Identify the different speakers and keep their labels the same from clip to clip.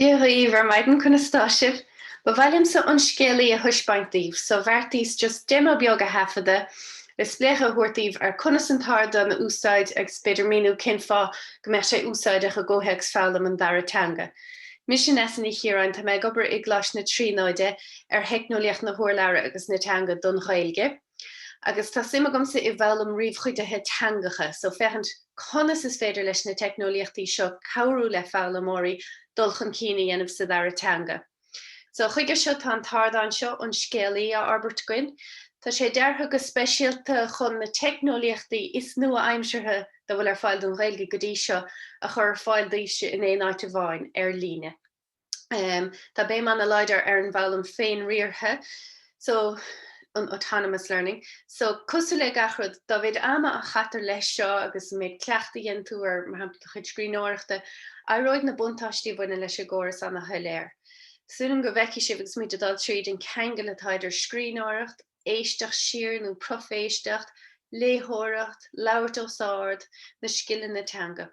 Speaker 1: Díobh íomhar maidin chun stáisih, ba bhailm sa An Scéalaí a thuisbaintíomh, so bheartís just démo beag a hafada, is splécha thuirtíomh ar Conas an tarda na úsáid ag spéidir míú cin fá go mbeadh sé úsáid a go ggótheigs fálam an daratanga. Mis sin esan í chiaráin tá méid obair i glas na trínáide ar heicnoliacht na huirleabhar agus natanga don chailge. Agus tá sim agam sa I bhheilm riomhchuideathe tangacha, so fechant Conas is féidir leis na teicnoliachtaí seo clárú le fálamóirí dulchan cíine dhéanamh sa daratanga. So chuige seo tá an tardáin seo An Scéalaí a Albert Gwyn, tá sé deartha go speisialta chun na teicnoliachtaí is nua aimsirthe do bhfuil ar fáil don ghailge go dtí seo a chur fáil díise in éon áit bháin ar líne. Tá bé man a leidir ar an bhheilm féin riortha, so an autonomous learning. So cosú le gachrod, da bhéad ama a chatar leis seo agus méid cleachta dhéan tú ar chuid scríbhneoireachta a roiid na buntáistí bhaine leis a ggóras anna thuiléir. Súlan go bheici sé agus muid adal tríd an cheangal ataidir scríbhneoireacht, éisteach siar nó proféisteacht, léthóireacht, labhairt ó sáard, na scileann na teanga.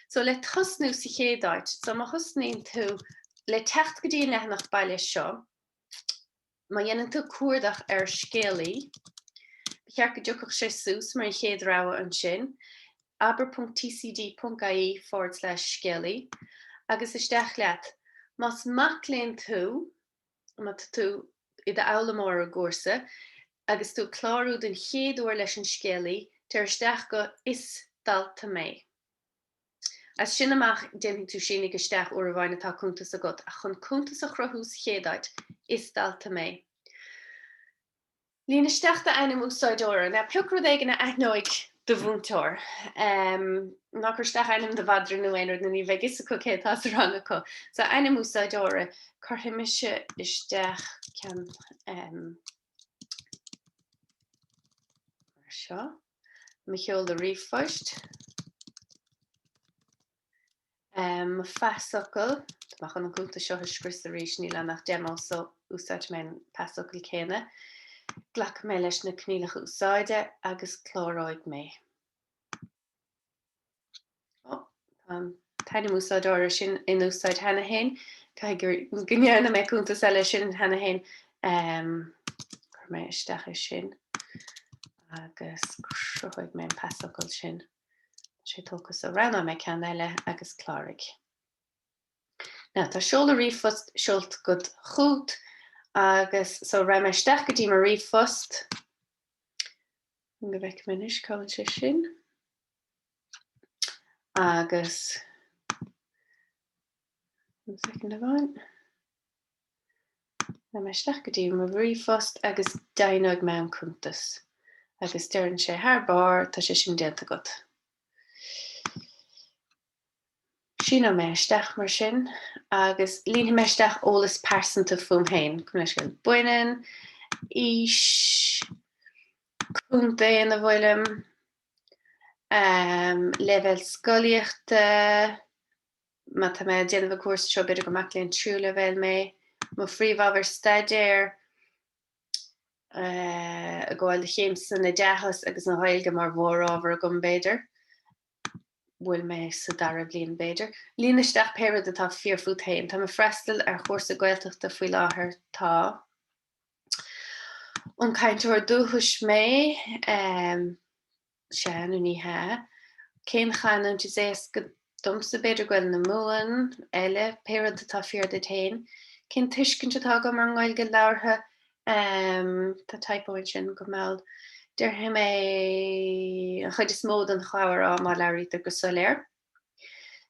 Speaker 1: So le tosnú sa chéadáid, so má thusnaíonn tú le techt go dtí leathnach bailile seo, má dhéanann tú cuardach ar scéalaí, chear go dúchach sé sús mar an chéad rogha an sin, aber.tcd.ie/scéalaí, agus isteach leat, más mac léinn tú, má tú I de álamóir a gcúrsa, agus tú clárú den chéad uair leis an scéalaí, tar isteach go is dalta mé. As sin amach déanann tú sin ag isteach uair a bhain atá cúntas agat, a chun cúntas a chruthús chéadáid is dalta mé. Lína isteachta ainm úsáidóra, na peocrúd ag na aithneoig de bhúntóir. Ná gur isteach ainm de bhadra Luain na ní bheith is a chéad tá ranna có. So ainm úsáidóra, chuir himiise isteach cean seo, Micheol de riomhphoist. Feasocail, má chun an cúnta seo scris a rís ní le nach demo so úsáid mé feasocail céine. Ghlach mé leis na cnílacha úsáide agus chláráid mé. Taine úsáidóra sin in úsáid hena hain, cai gur gneanna mé cúnta eile sin hena hain gur mé isteach sin agus cruthóid mé an feasocail sin. sé tóchas a ranna mé cean eile agus chláraigh. Ná tá seola riomhphost seolt go chút agus so ra mé isteach go dtí mar riomhphost. Go bheith minis cáil sé sin. Agus second bhain. Ra mé isteach go dtí mar riomhphost agus dainóg me an cúntas. Agus dearann sé thar bár tá sé sin déanta agat. Sin á mé isteach mar sin, agus líonn mé isteach ólas persanta fum hain, chun leis go buineann, ís, cúnta in a bhfuilm, level scoíochta, má tá mé déanamh cuasa seo beidir go mac léinn trú level mé, má phríomhhabhar staidéir, a gháil de chéimsa na dechas agus na hailge mar mhórábhar a gom béidir. Bhfuil mé sa dara bliain béidir. Lína isteach péad atá fíorfút hain, tá freistal ar chósa gailteachta faoi láthair tá. An caintúir dúchas mé sean u níthe, cén chanan tú éas go domsa beidir gfuil na muan eile péad atá fíorda hain, cén tuiscint atá go mar ngáil go leabhartha tá typóin sin go mbeall. Deir mé an chuid is mód an cháir á má leiríte go soléir.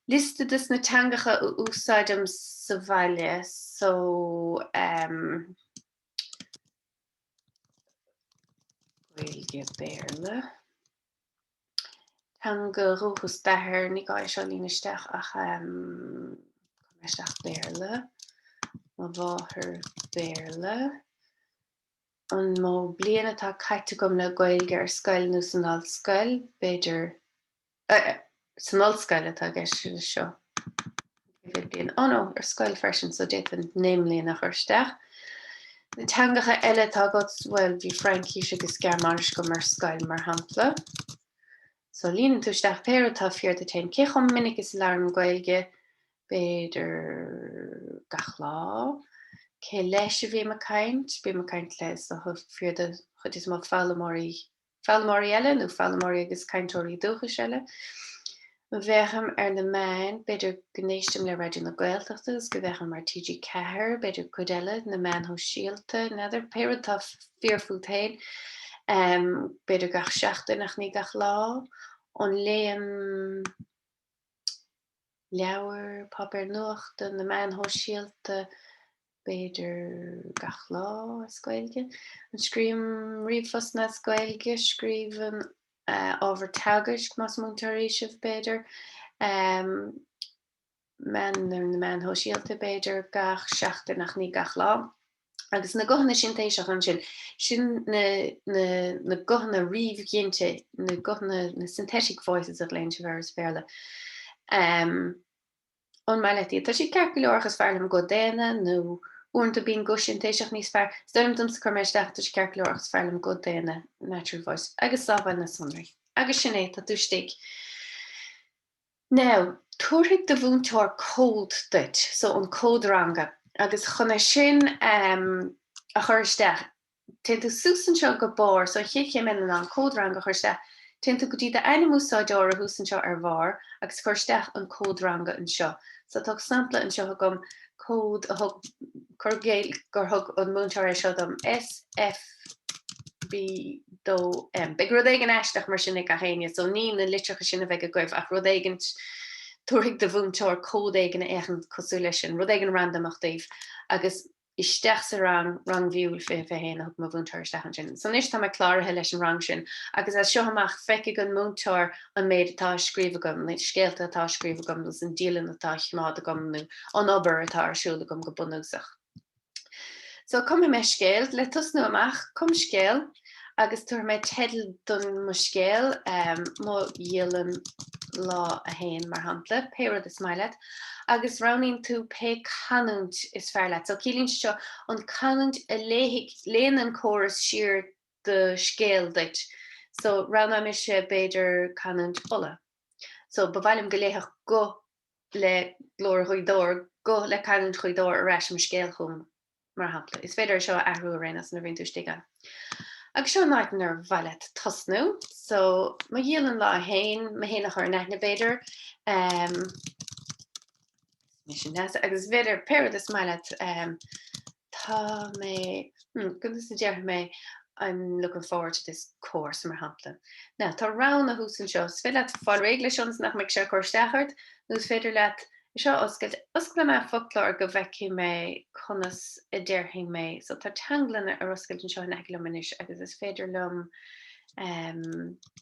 Speaker 1: Liste dus na teangacha úsáidm sa bhaile, so bhfuilge béarla. Teanga rúchas dathir ní gáis seo lína isteach ach isteach béarla. Má bháthir béarla. An mó blian atá caite gom le gailge ar scoil nó san oll scoil, beidir san oll scoil atá gceiste seo. Blian nó ar scoil freisin, so déit an néimlíon nach chuirsteach. Na teangacha eile tá got bhfuil bhí Francíse agus Gearmánis go mar scoil mar hampla. So líonann tú isteach péad atá fíorda tain, cé chum minic is learn gailge, beidir gach lá. Cé leis a bhí me caint leis a fir de chud is má fallmóí eile nó fallmóí agus caiintóirí dúchas eile. Bheitham na main beidir gnéistem le raidir na Gaeltachtas, go bheitham mar TG Cahir, beidir cuideile na man ho síalta, neidir péad tá fearfú tain, beidir gach seachta nach ní gach lá, an léinn leabhar papar nuachta na man ho síalta, beidir gach lá a scoilge. An scríam riomhfos na scoilge, scríban ábhar tagais mas múntaréis sibh beidir. Man ho síalta beidir gach seachta nach ní gach lá. Agus na gohanna sin téiseach an sin na gohanna riomhgéinte, na gohanna na synthetic voices at léinn se bheras béle. An mailetí, tá si ceir go leorchas fearlam go déine nó únta bín go sin téiseach níos fearr, stoilm dom sa chuméisteach tá si ceir go leorchas fearlam go déine natural voice, agus sábhail na sunraí. Agus sin é tá dúisteigh. Now, tuairigh de bhúntóir cód duit, so an códrangha, agus chuna sin a chuirsteach. Tínta súsan seo go bór, so chéiche min an códrangha chuirsteach, tínta go dtí de aine músáideóra húsan seo ar bhar, agus chuirsteach an códrangha an seo. So tá sampla an seo gom cód a thug churgéil gur thug an múntóir seo dom SFB dó Big rud éigen eisteach mar sin ag a chéine, so ní na litreacha sin a bheith a goibh ach rud éigent tuairigh de bhúntóir cód éigen éigen cosú lei sin, rud éigen randomach daobh, agus isteach sa rang bhiúil fé héana thug má bhúntóir isteach an sin. So níos tá cláirthe leis an rang sin, agus as seo amach feice an múntóir an méid atá scríomh gom, na scéalta atá scríomh gom, agus an dílan atá chiáda gom nó an obair atá arsúla gom go bunúsach. So cum me scéal, le tusnú amach, cum scéal, agus tuair mé tedal don mo scéal má dhéalan lá a héin mar hampla, péad is mailet, agus ronin tú pe canúnt is fearlet. So cílín seo an canúnt a léinn an choras siar de scéal dit. So rana me sé beidir canúnt ola. So bhhailm go léach go le glór chuidóir, go le canúnt chuidóir a reis mar scéal chum mar hampla. Is féidir seo ahrú a rénas na bhíonn tú stigan. Agus seo náitin ar bhailet tosnú, so má dhéalann lá a héin, má héanach ar neithna beidir, agus beidir péad is mailet tá mé, goodness dear me, I'm looking forward to this course mar hampla. Now, tá rán a húsan seo, s féidir leat fáil réigleisiúns nach meid sé chuirsteachart, nus féidir leat seo oscail me folklór go bheici mé Conas a dearthaing mé, so tá teanglanna ar oscail an seo an eile manis, agus is féidir lom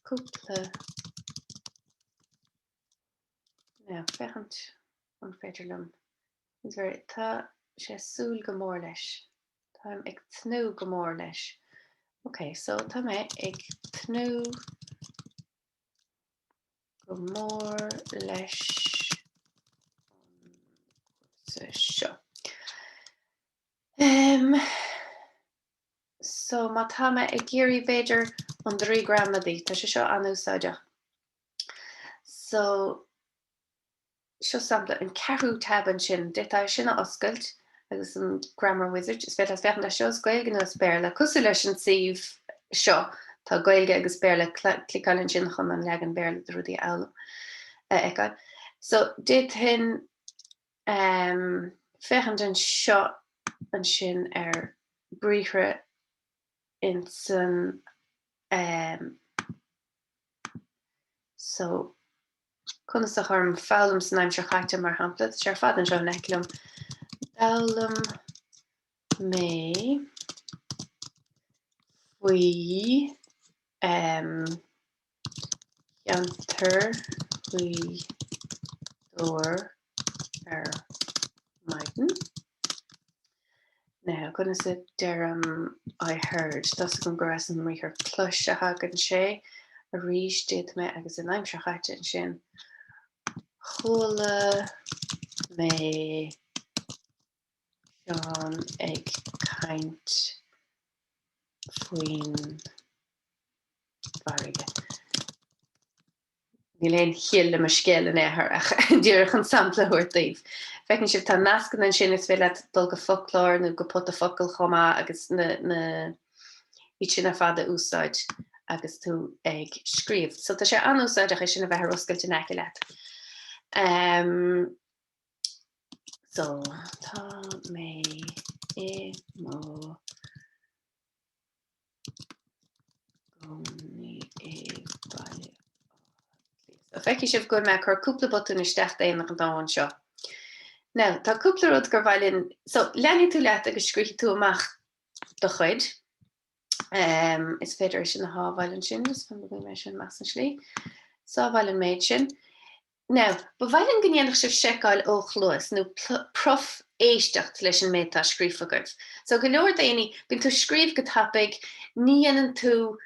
Speaker 1: cúpla fechant an féidir lom. Is ver tá sé súil go mór leis. Tá ag tnú go mór leis. Okay, so tá mé ag tnú go mór leis seo. So má tá mé ag géirí beidir an 3 gramadí, tá sé seo anúsáide. So seo sampla an ceathrú taban sin, détá sinna oscailt, agus an grammar wizard, is féidir fechan le seo gailge nó spéirle, cosú leis an siomh seo, tá gailge agus spéirle clicáilinn sin chun an legan béirle rudí eala eáil. So dit hin fechan an seo an sin ar bríomhre in san so Conas a chum fálam san aimim se chaite mar hampla, sé fad an seo neclumm. Dálam mé faoi cheantar faoi dór ar maidin. Now, Conas a dearm I heard, das an gras an rihir plush a hagan sé, a ríis did me agus an aimim se chaite an sin. Chola mé Sean ag caint faoin bharige. Ní léon chialle mar scéile éair ach dúach an sampla thuirtaíh. Fecinn sibh tá nascan an sin is bhéile dul go folklór nó go pot a focail chomá agus na sin a fada úsáid agus tú ag scríomh. So tá sé an úsáideach is sin a bheith ruscailte neice leat. So tá mé é mó gcónaí é baile. So feici sibh go me chur cúpla botún isteach éach an dáhain seo. Now, tá cúpla rud gur bhailinn, so leanú tú leat agus scríochi tú amach do chuid. Is féidir sin na hábhailinn sin, is fan go mé sin meas an slí. So bhailinn méid sin. Now, ba bhailinn go ndéanach sibh seiceáil ó chluas nó prof éisteacht leis an méid tá scríofa goibh. So go leor daoine, bíonn tú scríomh go tapig, ní dhéanann tú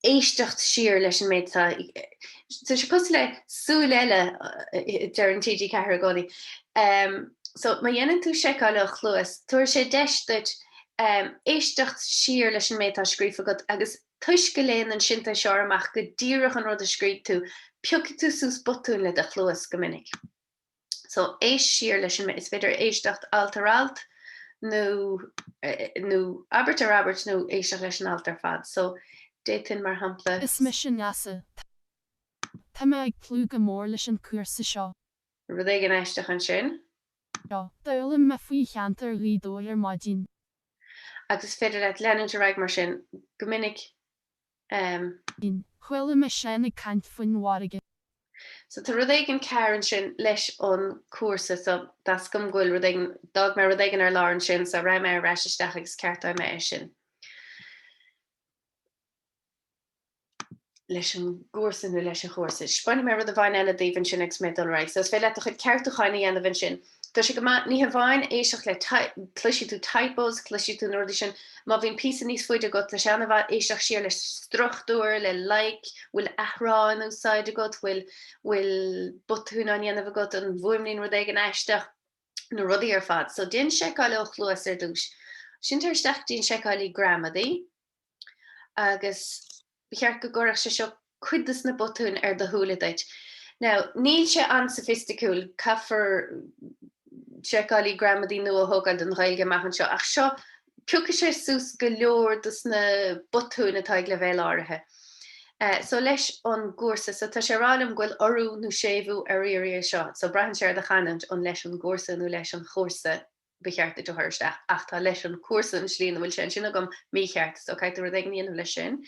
Speaker 1: éisteacht siar leis an méid tá. So sé cos le súil eile dear an TG cethir gcónaí. So má dhéanann tú seiceáil ó chluas, tuair sé deistit éisteacht siar leis an méid tá scríofa goibh agus tuis go léinn an sinnta seo amach go díreach an rud a scríb tú, peocha tú sús botún le de chluas go minic. So éis siar leis an méid is féidir éisteacht altaralt nó Albert nó éisteacht leis an altar fad. So détain mar hampla.
Speaker 2: Is me sin neasa. Tá me ag plú go mór leis an cuasa seo.
Speaker 1: Rud é an éisteach an sin?
Speaker 2: Dála me faoi cheantar rídóil ar maidín.
Speaker 1: Agus féidir le leanann raig mar sin go minic.
Speaker 2: Chhuiile me sin ag cant faoin mhaige.
Speaker 1: So tá rud éigean ceann sin leis an cuasa, so das gom ghfuil rud éigean dag me rud éigean ar láran sin, so ra me reis isteach agus ceartá me sin. Leis an gúsa nó leis an chósa. Spáinne me rud a bhain eile daobhann sin ag smidal raig, so is fé le a chud ceartúchaine anamhann sin. Tá sé go ní ha bhain éisteach le cluisiú tú typos, cluisiú tú nóirdi sin, má bhíon písa níos foiide go leis anna bheith éisteach siar le struchtúir, le like, bhfuil athráin úsáide go, bhfuil botún an dhéanamh go an bhuaimlín rud éigean éisteach nó rudaí ar fad. So déan seiceáil ó chluas ar dúis. Sin tar isteach dín seiceáilí gramadaí, agus bheart go gcóireach sé seo cuidas na botún ar do thuúladait. Now, níl sé an sophisticúil caithfar seiceáilí gramadaí nua a thógáil den Ghaeilge maihan seo, ach seo peocha sé sús go leor dus na botún atá ag le bhéil áirithe. So leis an gúrsa, so tá sé rálam ghfuil orú nó séimhú ar riir seo, so breathann sé ar de chanant an leis an gúrsa nó leis an chósa becheart do thuirsteach, ach tá leis an cuasa an slíon bhfuil sin sin agam mícheart, so caiit rud ag níanamh leis sin.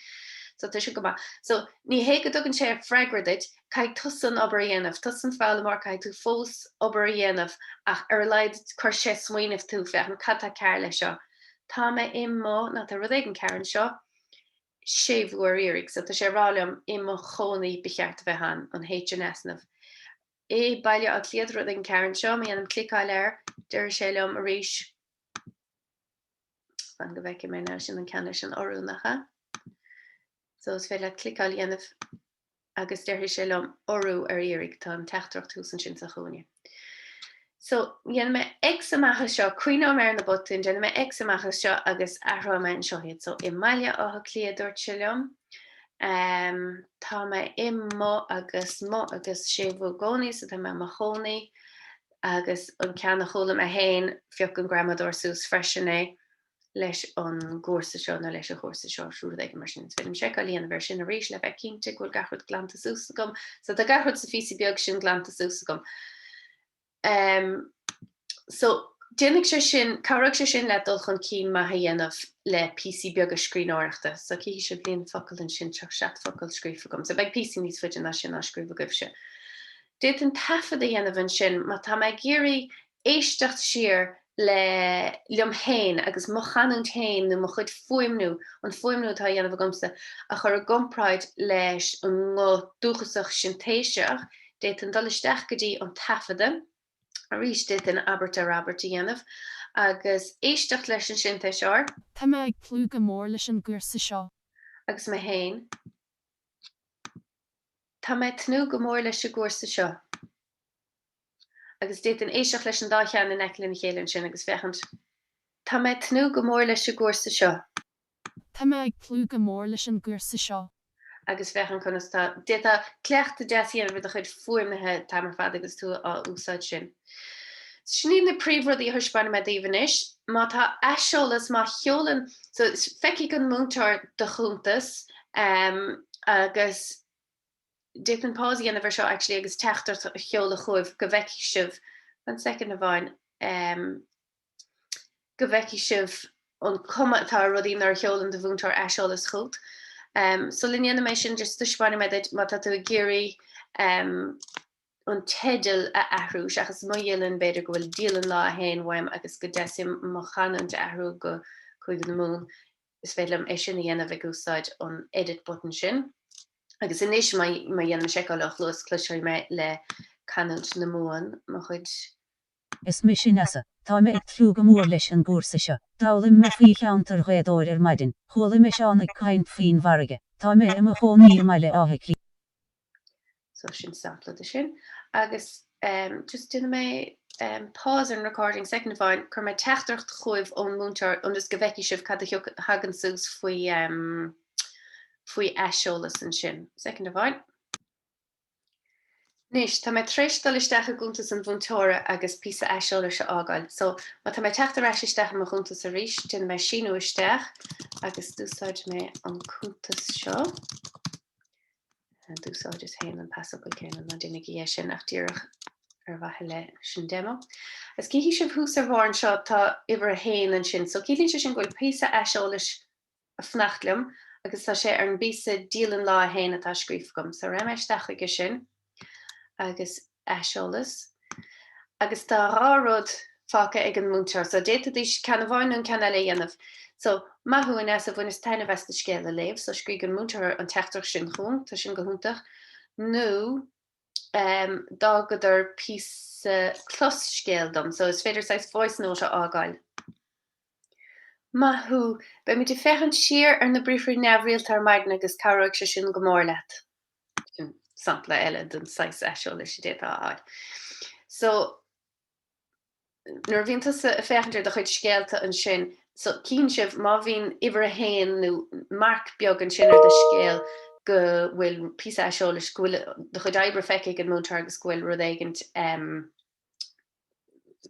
Speaker 1: So tá sé go ba. So ní hé go dogann sé freigradid, caiid tusan obair dhéanamh, tusan fáil mar caiid tú fós obair dhéanamh ach ar leid chuir sé smaoinmh tú feach an catta ceir lei seo. Tá me imó na tá rud ag an ceann seo séimhúir irig, so tá sé rálam imó chonaí becheart bheith an HNS-namh. É bailile a cliad rud ag an ceann seo, mé anam clicáil air, deir sé leom a ríis. Fan go bheice mé ná sin an ceanne sin orúnacha. So is féile clicáil dhéanamh agus deirtha sé lom orú ar irig tá an teachtracht túsan sin sa chúine. So dhéanam me examachchas seo cuiinó mar na botún, déanam me examachchas seo agus ahrá me an seohiad. So i maiile átha clia dúirt sé lom. Tá me imó agus séimhú gcónaí, so tá me mo chonaí agus an ceanna cholam a hain fioc an gramador sús freisin é. Leis an gúrsa seo na leis a chósa seo siúr ag mar sin. Film seiceáilíon bhar sin a rééis le bheith cinnte ghfuil gachard glanta súsa gom, so tá gachard sa físa beag sin glanta súsa gom. So déananig sé sin, cabhraigh sé sin le dul chun cín maithe dhéanamh le PC beag a scrín áireachta, so cí sé blion focail an sin teach seacht focail scríofa gom, so beag PC níos fuidir na sin á scríofa goibh se. Déit an tafad a dhéanamh an sin, má tá me géirí éisteacht siar le liom hain agus mo chanúnt hain nó mo chud foiimnú an foiimnú tá dhéanamh gomsa a chur a gompráid leis an ngó dúchasach sin téiseach, déit an dul isteach go dtí an tafada, a rís déit an Albert dhéanamh, agus éisteacht leis an sin téiseár.
Speaker 2: Tá me ag plú go mór leis an gúrsa seo.
Speaker 1: Agus me hain. Tá me tnú go mór leis a gúrsa seo. Agus déit an éisteach leis an dácheann in eiclinn chéileann sin agus fechant. Tá me tnú go mór leis a gúrsa seo.
Speaker 2: Tá me ag plú go mór leis an gúrsa seo.
Speaker 1: agus fechan Conas tá déta cleachta deíana bud a chud fuaimnethe tamar fad agus tú á úsáid sin. Sní na príomhrodí thuispainna me daobhanis, má tá eisiolalas má cheolann, so feici an múntar de chuntas agus Dick an páí an bhar seo actually agus teachtar cheola chuibh go bheici sibh an second a bhain go bheici sibh an cumatá rudí nar cheolann de bhúntar eisiolalas chut. So linne mé sin just tuispainna me má tá tú géirí an tedal a ahrú seachas muhélann beidir go bhfuil díalan lá a héin bhaim agus go deim má chanan de ahrú go chuig na mún is félam é sin dhéanamh ag úsáid an edit button sin. Agus inis má dhéanam seáach luas cluisiir me le canúint na móin má chuid.
Speaker 3: Is mi sin asa, tá me ag trú go mór leis an gúrsa seo. Dálim me fí cheantar réadóir maidin, chola me seánna caint fin varige, tá me im a hóníí meile áhe lí.
Speaker 1: So sin sampla de sin. Agus just duna mé pause an recording second of fáin chur me teachtarcht chuibh ón múntar an is go bheici sibh cad hagan sús faoi eisiolalas an sin. Second of fáin. Nis, tá mé tréistal isteach a gúntas an bhúntóra agus písa eisiolalar se ágáil. So, má tá mé teachtar isteach a gúntas a ríis, duna mé sinú isteach agus dúsáid mé an cúntas seo. Dúsáid is héin an pascal céan na duine gé sin ach tíirech ar bhaithe le sin demo. Is cíhí sibh hús ar bháin seo tá ibar a héin an sin, so cílín se sin ghfuil písa eisiolalas a fnachtlim agus tá sé ar an bísa díalan lá a héin atá scríomh gom. So raibh isteach aige sin agus eisiolalas. Agus tá rárod fáca ag an múntar, so déta dís cena bháin an cena le dhéanamh. So maithú in as a bhain is taine bheits scéal a léh, so scrí an múntar an teachtar sin chun, tá sin go húntaach. nó dá go ar písa clos scéal dom, so is féidir sais voice note ágáil. Maithú, be mi de fechan siar ar na bríomhrí neamhrialta ar maidin agus cabhraigh se sin go mór leat. Sampla eile den 6 eisiolalas sé déta áil. So, nuair bhíonn a fechantar de chuid scéalta an sin, so cín sibh má bhíonn ibar a héin nó marc beag an sin ar de scéal go bhfuil písa eisiolalas de chuid ebre feici an múntar agus bhfuil rud éigent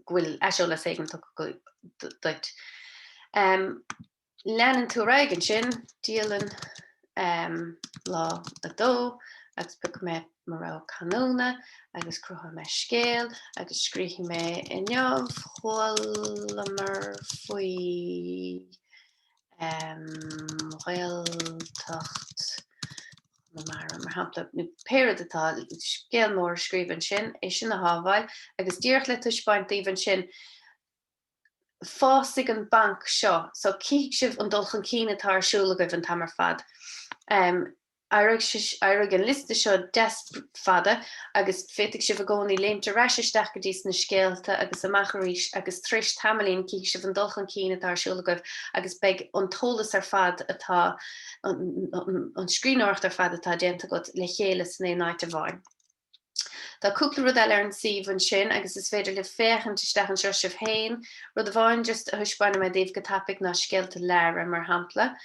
Speaker 1: bhfuil eisiolalas éigent go duit. Leanann tú raig an sin, díalan lá a dó, agus puc me mar rá canúna, agus crucha me scéal, agus scríchi me inneamh chhuilamar faoi réaltacht mar hapla nu péad atá scéal mór scríban sin, é sin a hábhail, agus díoch le tuispaint íhan sin fásig an bank seo, so cíigh sibh an dulchan cíine atá arsúla goibh an tamar fad. Airg an liste seo des fada agus fétig sibh a gcónaí léimte reisisteach go dtí na scéalta agus amachcharíis agus tris tamlín cíigh sibh an dulchan cíine atá arsúla goibh agus beag an tólas ar fad atá an scrínáirt ar fad atá déanta go le chéile san éonáid a bhain. Tá cúpla rud eile ar an siomh an sin agus is féidir le féchan isteach an seo sibh héin, rud a bhain just a thuispainna me daobh go tapig ná scéalta leir mar hampla.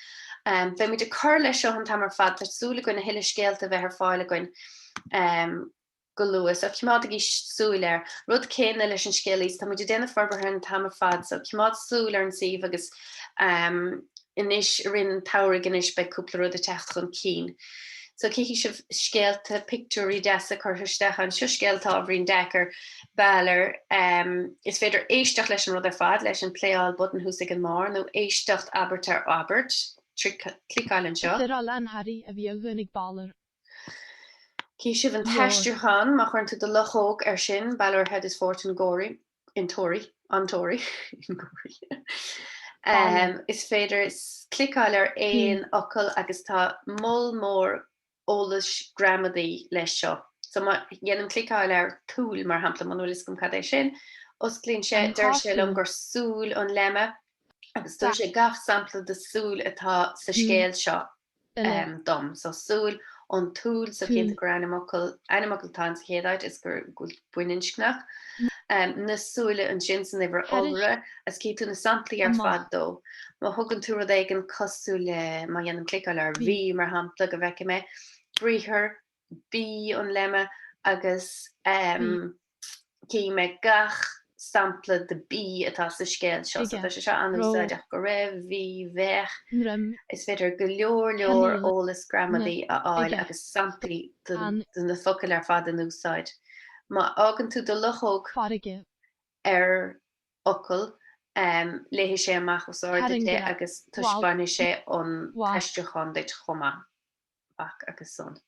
Speaker 1: Be mi de chur lei seo an tamar fad tarsúla goin na hiile scéalta bheith ar fáile goin go luas, so cimád ag súil ar rud céine leis an scéalaí, tá muidir déanana forbarthe an tamar fad, so cimád súil ar an siomh agus inis rinn tairigh inis be cúpla rud a techt chun cín. So cíhí sibh scéalta picturí deasa chuirteach an seo scéalta a bhrín dechar bailr is féidir éisteach leis an rud ar fad leis an pléáil button húsig an mar nó éisteacht Albert ar Albert. Clicáil an seo.
Speaker 2: Ar an Harry a bhí a bhuinig baller.
Speaker 1: Cí sibh an teisteúchan má chuirn tú do lechóg ar sin bailr head is fort an Góri in Tóri an Tóri is féidir clicáil ar éon ocail agus tá mul mór ólas gramadaí leis seo. So má dhéanam clicáil ar túl mar hampla man nuair is gom cad é sin, os clíonn sé d'ir sé lom gur súil an lemme agus dúir sé gach sampla de súil atá sa scéal seo dom. So súil an túl sa chénta gur animacal tá chéadáid is gur buinninscnach. Nasúile an sin san iwwer olra as cí tú na samplaí ar fad dó. Má thugann tú rud ag an cosú le má dhéanam clicáil ar bhí mar hampla go bheice mé bríthir bí an lemme agus cí me gach sampla de bí atá sa scéil seo sé se anúsáideach go raibh hí bheith is féidir go leor ólas gramaí aáil agus samplaí na focail ar fad an úsáid. Má ágan tú do luchóg ar ocail léhí sé amach úsáide agus tuispaine sé an teisteachán deit chuma agus son.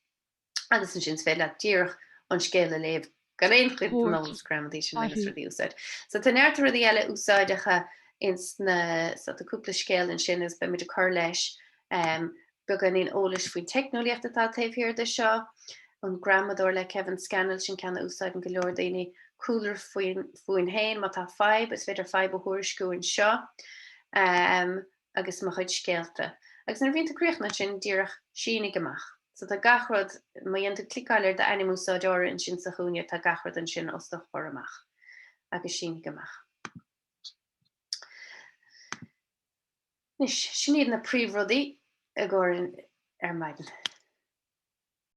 Speaker 1: Agus an sin féile díoch an scéile léh gan éon chuid nólas gramadí sin agus ruí úsáid. So tá neirtar ruí eile úsáidecha ins na aúpla scéil an sin is be muidir chur leis be gan íon ólas faoin technoliaachta tá taobhhir de seo, an gramador le Kevin Scannell sin ceanna úsáid an go leor daoine cooler faoin hain má tá feib is féidir feib a thuairisciúin seo agus má chuid scéalta. Agus na bhíonnta críochna sin díreach sína goach. So tá gachrod má dhéanta clicáir de animúsáideir in sin sa chúne tá gachrod an sin os do choramach agus sína goach. Nis sin iad na príomhrudaí a gcóir ar maidin.